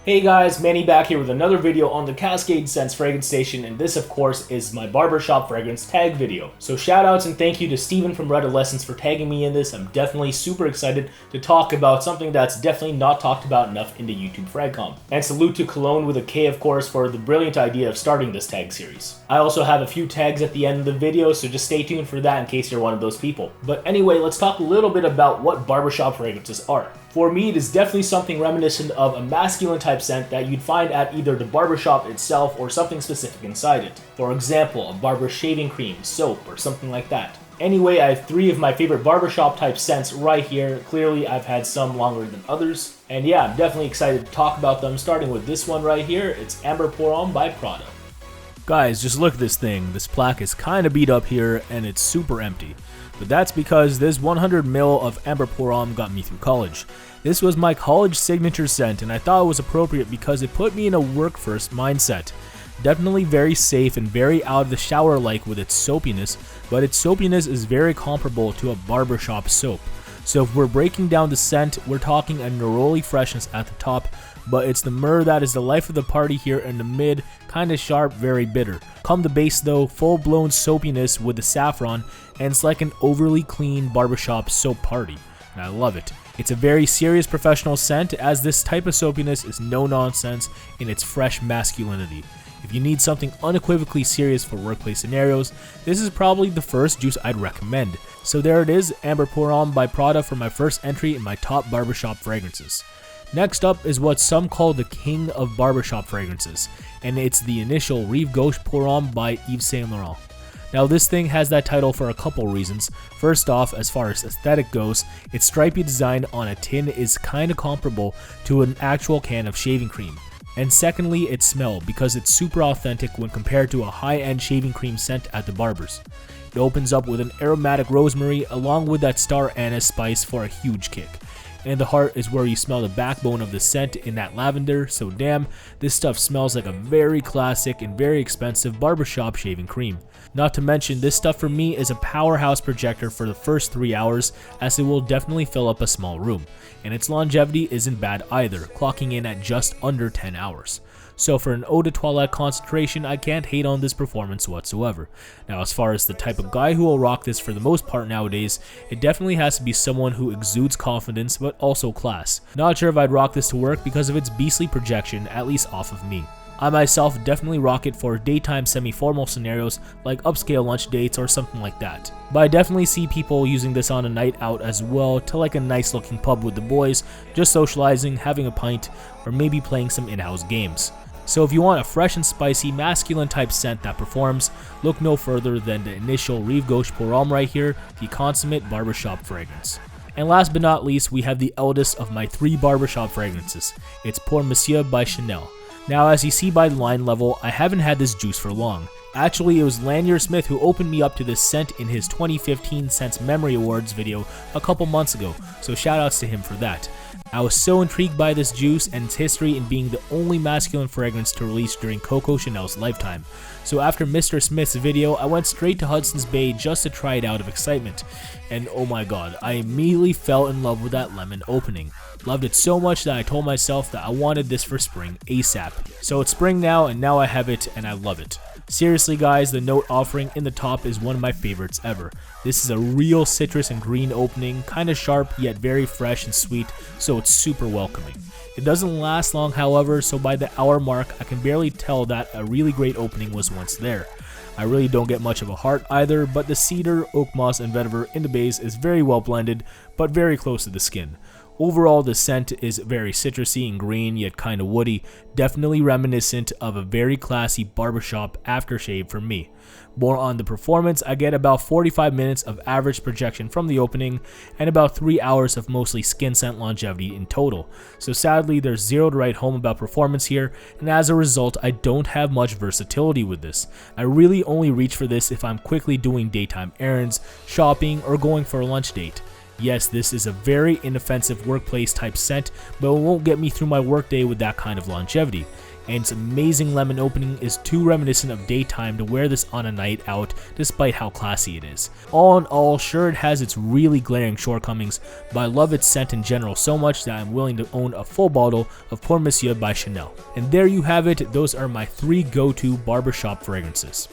Hey guys, Manny back here with another video on the CascadeScents fragrance station, and this of course is my barbershop fragrance tag video. So shoutouts and thank you to Steven from Redolessence for tagging me in this. I'm definitely super excited to talk about something that's definitely not talked about enough in the YouTube fragcom. And salute to Kologne with a K of course for the brilliant idea of starting this tag series. I also have a few tags at the end of the video, so just stay tuned for that in case you're one of those people. But anyway, let's talk a little bit about what barbershop fragrances are. For me, it is definitely something reminiscent of a masculine type scent that you'd find at either the barbershop itself or something specific inside it. For example, a barber shaving cream, soap, or something like that. Anyway, I have 3 of my favorite barbershop type scents right here. Clearly, I've had some longer than others. And yeah, I'm definitely excited to talk about them, starting with this one right here. It's Amber Pour-Homme by Prada. Guys, just look at this thing. This plaque is kinda beat up here and it's super empty. But that's because this 100ml of Amber Pour-Homme got me through college. This was my college signature scent and I thought it was appropriate because it put me in a work-first mindset. Definitely very safe and very out of the shower-like with its soapiness, but its soapiness is very comparable to a barbershop soap. So if we're breaking down the scent, we're talking a neroli freshness at the top, but it's the myrrh that is the life of the party here in the mid, kinda sharp, very bitter. Come the base though, full-blown soapiness with the saffron, and it's like an overly clean barbershop soap party, and I love it. It's a very serious professional scent, as this type of soapiness is no nonsense in its fresh masculinity. If you need something unequivocally serious for workplace scenarios, this is probably the first juice I'd recommend. So there it is, Amber Pour-Homme by Prada for my first entry in my top barbershop fragrances. Next up is what some call the king of barbershop fragrances, and it's the initial Rive Gauche Pour-Homme by Yves Saint Laurent. Now this thing has that title for a couple reasons. First off, as far as aesthetic goes, its stripy design on a tin is kinda comparable to an actual can of shaving cream. And secondly, its smell, because it's super authentic when compared to a high-end shaving cream scent at the barbers. It opens up with an aromatic rosemary along with that star anise spice for a huge kick. And the heart is where you smell the backbone of the scent in that lavender, so damn, this stuff smells like a very classic and very expensive barbershop shaving cream. Not to mention, this stuff for me is a powerhouse projector for the first 3 hours, as it will definitely fill up a small room. And its longevity isn't bad either, clocking in at just under 10 hours. So for an eau de toilette concentration, I can't hate on this performance whatsoever. Now as far as the type of guy who will rock this for the most part nowadays, it definitely has to be someone who exudes confidence but also class. Not sure if I'd rock this to work because of its beastly projection, at least off of me. I myself definitely rock it for daytime semi-formal scenarios like upscale lunch dates or something like that. But I definitely see people using this on a night out as well, to like a nice looking pub with the boys, just socializing, having a pint, or maybe playing some in-house games. So if you want a fresh and spicy masculine type scent that performs, look no further than the initial Rive Gauche Pour-Homme right here, the consummate barbershop fragrance. And last but not least, we have the eldest of my 3 barbershop fragrances. It's Pour Monsieur by Chanel. Now as you see by the line level, I haven't had this juice for long. Actually, it was Lanier Smith who opened me up to this scent in his 2015 Scents Memory Awards video a couple months ago, so shoutouts to him for that. I was so intrigued by this juice and its history in being the only masculine fragrance to release during Coco Chanel's lifetime. So after Mr. Smith's video, I went straight to Hudson's Bay just to try it out of excitement. And oh my god, I immediately fell in love with that lemon opening. Loved it so much that I told myself that I wanted this for spring ASAP. So it's spring now, and now I have it and I love it. Seriously guys, the note offering in the top is one of my favorites ever. This is a real citrus and green opening, kinda sharp yet very fresh and sweet, so it's super welcoming. It doesn't last long however, so by the hour mark I can barely tell that a really great opening was once there. I really don't get much of a heart either, but the cedar, oak moss, and vetiver in the base is very well blended, but very close to the skin. Overall, the scent is very citrusy and green, yet kinda woody, definitely reminiscent of a very classy barbershop aftershave for me. More on the performance, I get about 45 minutes of average projection from the opening, and about 3 hours of mostly skin scent longevity in total. So sadly, there's zero to write home about performance here, and as a result, I don't have much versatility with this. I really only reach for this if I'm quickly doing daytime errands, shopping, or going for a lunch date. Yes, this is a very inoffensive workplace type scent, but it won't get me through my workday with that kind of longevity. and its amazing lemon opening is too reminiscent of daytime to wear this on a night out despite how classy it is. All in all, sure it has its really glaring shortcomings, but I love its scent in general so much that I'm willing to own a full bottle of Pour Monsieur by Chanel. And there you have it, those are my 3 go-to barbershop fragrances.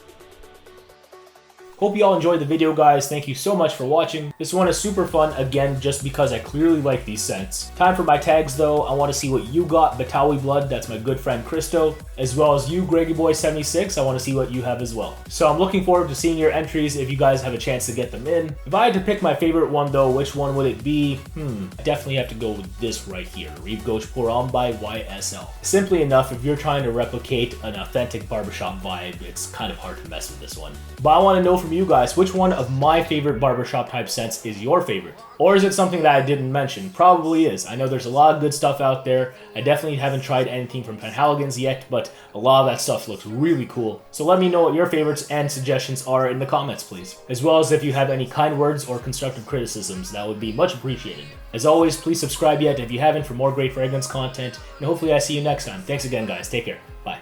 Hope you all enjoyed the video, guys. Thank you so much for watching. This one is super fun, again, just because I clearly like these scents. Time for my tags, though. I want to see what you got. BetawiBlood, that's my good friend Christo, as well as you, GreggyBoy76. I want to see what you have as well. So I'm looking forward to seeing your entries if you guys have a chance to get them in. If I had to pick my favorite one, though, which one would it be? I definitely have to go with this right here, Rive Gauche Pour Homme by YSL. Simply enough, if you're trying to replicate an authentic barbershop vibe, it's kind of hard to mess with this one. But I want to know from you guys, which one of my favorite barbershop type scents is your favorite? Or is it something that I didn't mention? Probably is. I know there's a lot of good stuff out there. I definitely haven't tried anything from Penhaligon's yet, but a lot of that stuff looks really cool. So let me know what your favorites and suggestions are in the comments, please. As well as if you have any kind words or constructive criticisms, that would be much appreciated. As always, please subscribe yet if you haven't for more great fragrance content, and hopefully I see you next time. Thanks again, guys. Take care. Bye.